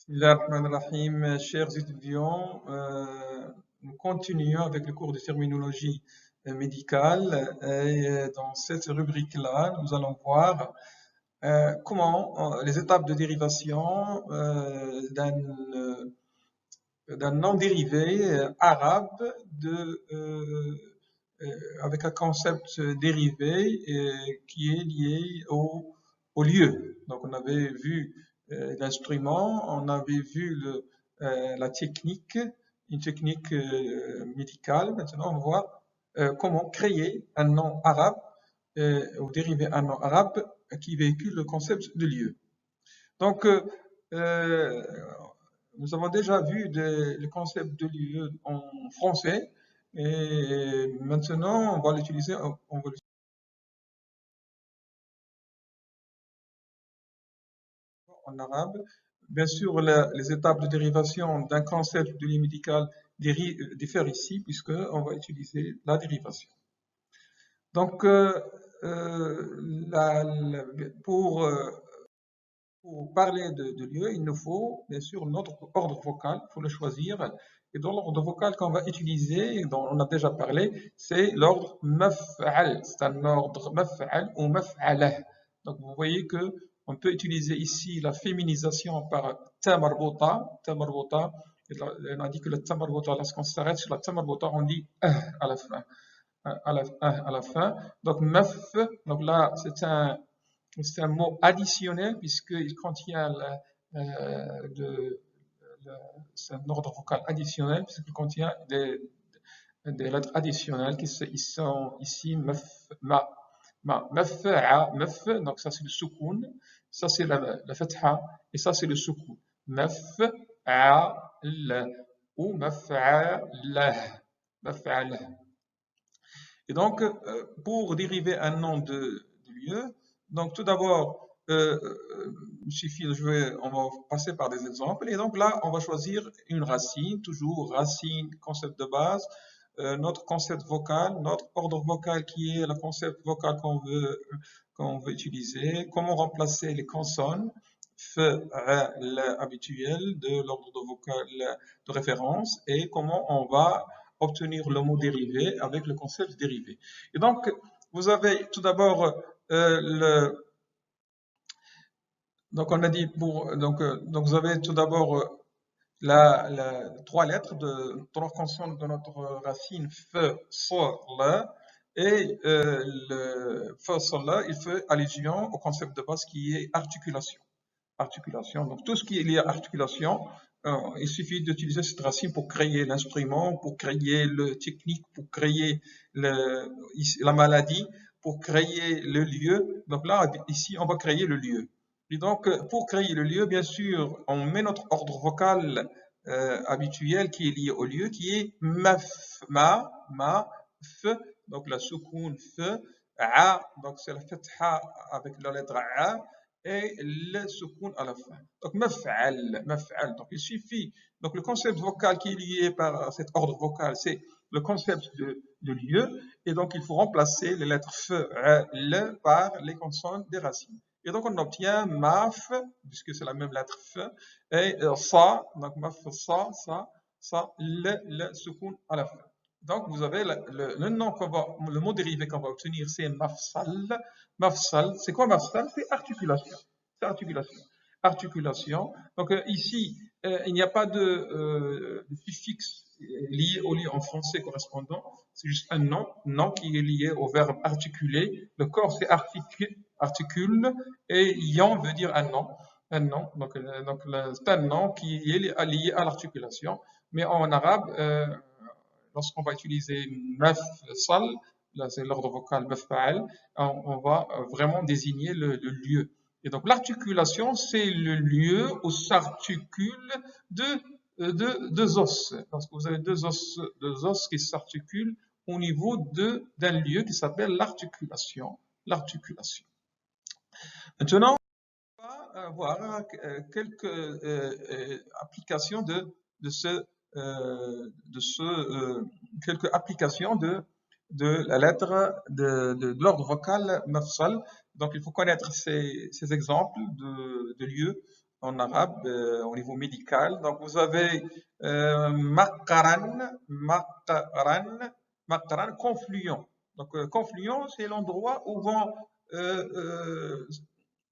Bismillahirrahmanirrahim. Chers étudiants, nous continuons avec le cours de terminologie médicale et dans cette rubrique-là, nous allons voir comment les étapes de dérivation d'un nom dérivé arabe avec un concept dérivé qui est lié au lieu. Donc on avait vu l'instrument, on avait vu la technique, une technique médicale. Maintenant on voit comment créer un nom arabe ou dériver un nom arabe qui véhicule le concept de lieu. Donc nous avons déjà vu le concept de lieu en français et maintenant on va l'utiliser en arabe. Bien sûr, les étapes de dérivation d'un concept de lieu médical diffèrent ici puisqu'on va utiliser la dérivation. Donc, pour parler de lieu, il nous faut bien sûr notre ordre vocal, il faut le choisir. Et dans l'ordre vocal qu'on va utiliser, dont on a déjà parlé, c'est l'ordre maf'al. C'est un ordre maf'al ou maf'alah. Donc vous voyez que on peut utiliser ici la féminisation par ta marbouta. Ta marbouta, on a dit que le ta marbouta, lorsqu'on s'arrête sur la ta marbouta, on dit à la fin. À la fin. Donc maf, donc là c'est un mot additionnel puisqu'il contient c'est un ordre vocal additionnel puisqu'il contient des lettres additionnelles qui sont ici maf, donc ça c'est le soukoun, ça c'est la fatha et ça c'est le soukoun. Maf'al ou maf'alah. Et donc, pour dériver un nom de lieu, donc tout d'abord, il suffit on va passer par des exemples. Et donc là, on va choisir une racine, toujours racine, concept de base, notre concept vocal, notre ordre vocal qui est le concept vocal qu'on veut utiliser, comment remplacer les consonnes, f, habituel de l'ordre vocal de référence et comment on va obtenir le mot dérivé avec le concept dérivé. Et donc, vous avez tout d'abord donc on a dit donc vous avez tout d'abord trois lettres trois consonnes de notre racine f, so, la, et le f, so, la, il fait allusion au concept de base qui est articulation. Articulation. Donc tout ce qui est lié à articulation, il suffit d'utiliser cette racine pour créer l'instrument, pour créer le technique, pour créer la maladie, pour créer le lieu. Donc là, ici, on va créer le lieu. Et donc, pour créer le lieu, bien sûr, on met notre ordre vocal habituel qui est lié au lieu, qui est maf, ma, f, donc la soukoun f, a, donc c'est la fatha avec la lettre a, et le soukoun à la fin. Donc, maf'al. Donc, il suffit. Donc, le concept vocal qui est lié par cet ordre vocal, c'est le concept de lieu. Et donc, il faut remplacer les lettres f, l par les consonnes des racines. Et donc, on obtient maf, puisque c'est la même lettre f, et sa, donc maf, sa, le soukoun à la fin. Donc, vous avez le nom le mot dérivé qu'on va obtenir, c'est mafsal. Mafsal, c'est quoi mafsal? C'est articulation. C'est articulation. Articulation. Donc, ici, il n'y a pas de suffixe lié au lieu en français correspondant. C'est juste un nom qui est lié au verbe articuler. Le corps, c'est articule, et yon veut dire un nom. Un nom. Donc c'est un nom qui est lié à l'articulation. Mais en arabe, lorsqu'on va utiliser mafsal, là c'est l'ordre vocal maf'al, on va vraiment désigner le lieu. Et donc l'articulation, c'est le lieu où s'articule deux os. Parce que vous avez deux os qui s'articulent au niveau d'un lieu qui s'appelle l'articulation. L'articulation. Maintenant, on va voir quelques applications quelques applications de la lettre de l'ordre vocal mafsal. Donc, il faut connaître ces exemples de lieux en arabe au niveau médical. Donc vous avez maqaran, confluent. Donc confluent, c'est l'endroit où vont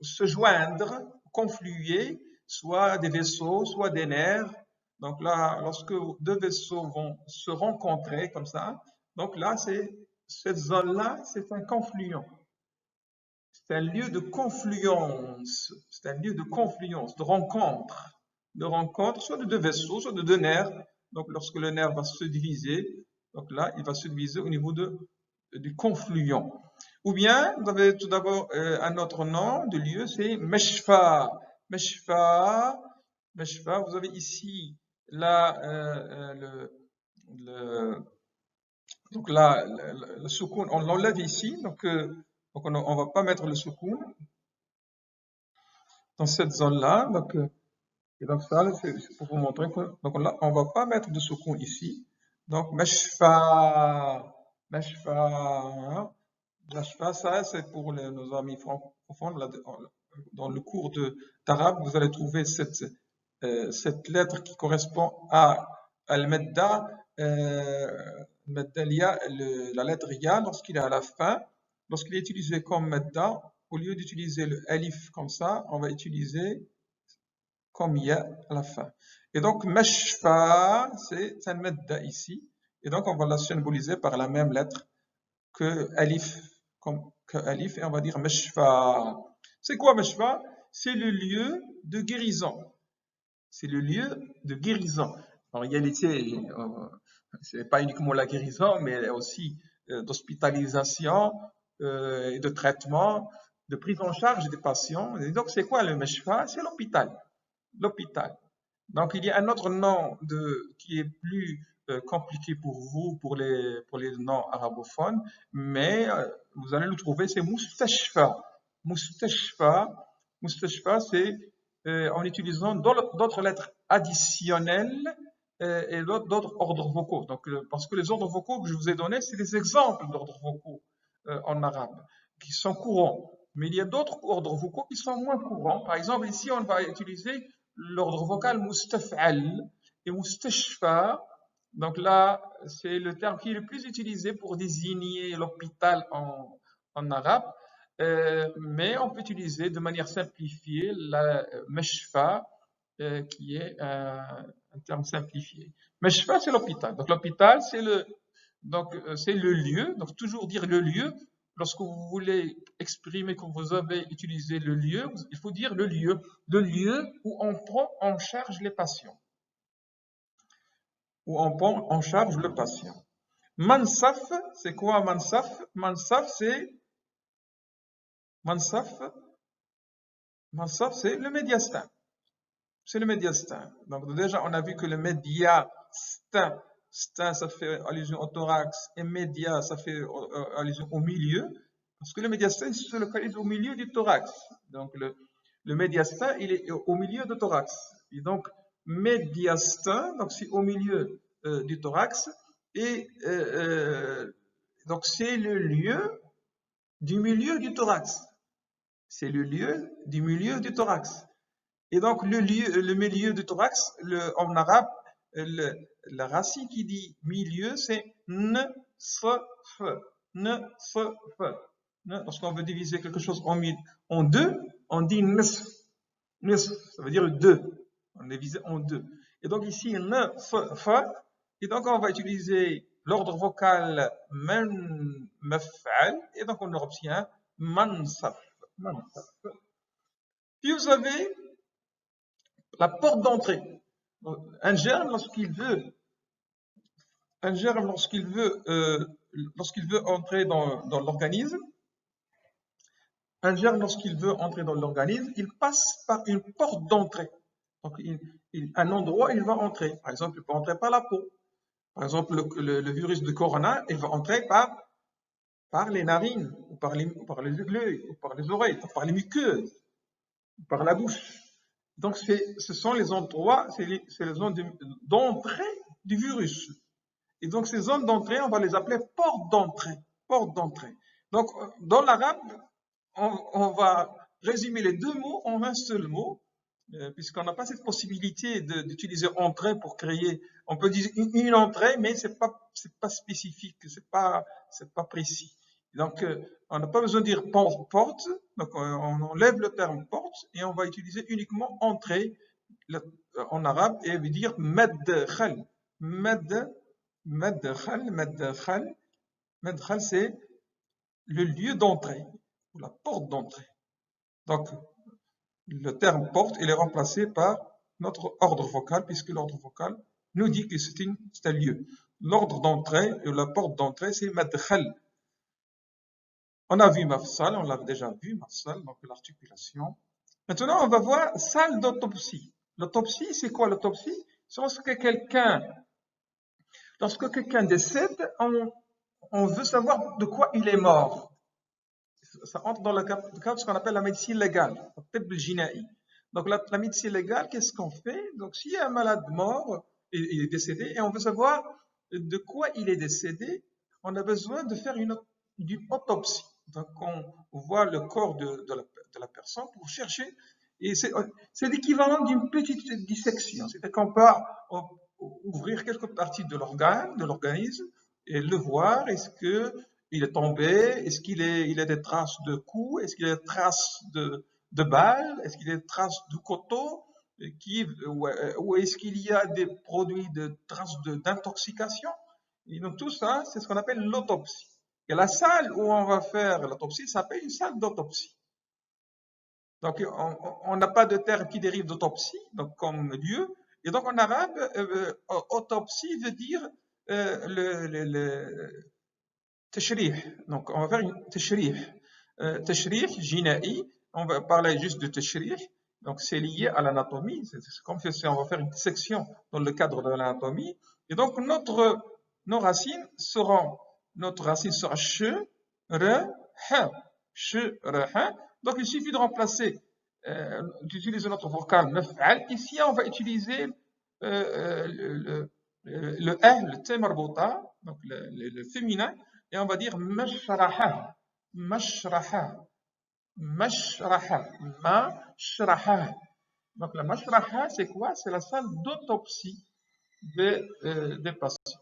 se joindre, confluer, soit des vaisseaux, soit des nerfs. Donc là, lorsque deux vaisseaux vont se rencontrer comme ça, donc là, cette zone-là, c'est un confluent. C'est un lieu de confluence. C'est un lieu de confluence, de rencontre, soit de deux vaisseaux, soit de deux nerfs. Donc lorsque le nerf va se diviser, donc là, il va se diviser au niveau du confluent. Ou bien, vous avez tout d'abord un autre nom de lieu, c'est Meshfa. Meshfa, vous avez ici là, donc là, le soukoun, on l'enlève ici, donc on ne va pas mettre le soukoun dans cette zone-là. Donc, et donc ça, c'est pour vous montrer que donc là, on ne va pas mettre de soukoun ici. Donc, Meshfa, Meshfa. L'ashfa, ça, c'est pour nos amis francophones. Dans le cours d'arabe, vous allez trouver cette lettre qui correspond à al-medda. La lettre ya, lorsqu'il est à la fin, lorsqu'il est utilisé comme medda, au lieu d'utiliser le alif comme ça, on va utiliser comme ya à la fin. Et donc, mashfa, c'est un medda ici. Et donc, on va la symboliser par la même lettre que alif, et on va dire meshfa. C'est quoi meshfa? C'est le lieu de guérison. C'est le lieu de guérison. En réalité, c'est pas uniquement la guérison, mais aussi d'hospitalisation et de traitement, de prise en charge des patients. Et donc, c'est quoi le meshfa? C'est l'hôpital. L'hôpital. Donc, il y a un autre nom qui est plus compliqué pour vous, pour les noms arabophones, mais vous allez le trouver, c'est Moustashfa. Moustashfa, c'est en utilisant d'autres lettres additionnelles et d'autres ordres vocaux. Donc, parce que les ordres vocaux que je vous ai donnés, c'est des exemples d'ordres vocaux en arabe qui sont courants. Mais il y a d'autres ordres vocaux qui sont moins courants. Par exemple, ici, on va utiliser l'ordre vocal mustaf'al et mustashfa. Donc là, c'est le terme qui est le plus utilisé pour désigner l'hôpital en arabe. Mais on peut utiliser de manière simplifiée la meshfa, qui est un terme simplifié. Meshfa, c'est l'hôpital. Donc l'hôpital, c'est le lieu. Donc toujours dire le lieu. Lorsque vous voulez exprimer que vous avez utilisé le lieu, il faut dire le lieu où on prend en charge les patients. Où on prend en charge le patient. Mansaf, c'est quoi Mansaf? Mansaf, c'est le médiastin. C'est le médiastin. Donc déjà, on a vu que le médiastin, ça fait allusion au thorax, et média, ça fait allusion au milieu, parce que le médiastin se localise au milieu du thorax. Donc le médiastin, il est au milieu du thorax. Et donc, médiastin, donc c'est au milieu du thorax, et donc c'est le lieu du milieu du thorax. C'est le lieu du milieu du thorax. Et donc, le milieu du thorax, en arabe, la racine qui dit milieu, c'est n-s-f. N-s-f. Lorsqu'on veut diviser quelque chose en deux, on dit nisf. Nisf, ça veut dire deux. On divise en deux. Et donc, ici, n-s-f. Et donc, on va utiliser l'ordre vocal maf'al. Et donc, on obtient mansaf. Puis, vous avez la porte d'entrée. Un germe, lorsqu'il veut entrer dans l'organisme, il passe par une porte d'entrée. Donc, un endroit, il va entrer. Par exemple, il peut entrer par la peau. Par exemple, le virus de corona, il va entrer par les narines, ou par les yeux, ou par les oreilles, ou par les muqueuses, ou par la bouche. Donc, ce sont les endroits, c'est les zones d'entrée du virus. Et donc, ces zones d'entrée, on va les appeler portes d'entrée. Portes d'entrée. Donc, dans l'arabe, on va résumer les deux mots en un seul mot. puisqu'on n'a pas cette possibilité d'utiliser entrée pour créer. On peut dire une entrée, mais c'est pas spécifique, c'est pas précis. Donc, on n'a pas besoin de dire porte, donc on enlève le terme porte et on va utiliser uniquement entrée en arabe et veut dire madkhal. Madkhal, c'est le lieu d'entrée ou la porte d'entrée. Donc, le terme porte, il est remplacé par notre ordre vocal, puisque l'ordre vocal nous dit que c'est un lieu. L'ordre d'entrée, la porte d'entrée, c'est madkhal. On a vu mafsal, on l'a déjà vu, mafsal, donc l'articulation. Maintenant, on va voir salle d'autopsie. L'autopsie, c'est quoi l'autopsie? C'est lorsque quelqu'un décède, on veut savoir de quoi il est mort. Ça entre dans le cadre de ce qu'on appelle la médecine légale, donc la médecine légale, qu'est-ce qu'on fait? Donc s'il y a un malade mort, il est décédé, et on veut savoir de quoi il est décédé, on a besoin de faire une autopsie. Donc on voit le corps de la personne pour chercher, et c'est l'équivalent d'une petite dissection, c'est-à-dire qu'on peut ouvrir quelques parties de l'organisme, et le voir, est-ce que il est tombé, est-ce il a des traces de coups, est-ce qu'il a des traces de balles, est-ce qu'il y a des traces de couteau, ou est-ce qu'il y a des produits de traces d'intoxication? Et donc tout ça, c'est ce qu'on appelle l'autopsie. Et la salle où on va faire l'autopsie s'appelle une salle d'autopsie. Donc on n'a pas de terme qui dérive d'autopsie, donc comme lieu. Et donc en arabe, autopsie veut dire le تشريح. Donc, on va faire une تشريح. تشريح جنائي. On va parler juste de تشريح. Donc, c'est lié à l'anatomie. C'est comme si on va faire une section dans le cadre de l'anatomie. Et donc, nos racines seront, notre racine sera ch, re, ha. Ch, re, ha. Donc, il suffit de remplacer, d'utiliser notre vocal maf'al. Ici, on va utiliser le t marbouta, donc le féminin. Et on va dire mashraha, mashraha, mashraha, mashraha. Donc la mashraha, c'est quoi? C'est la salle d'autopsie des patients.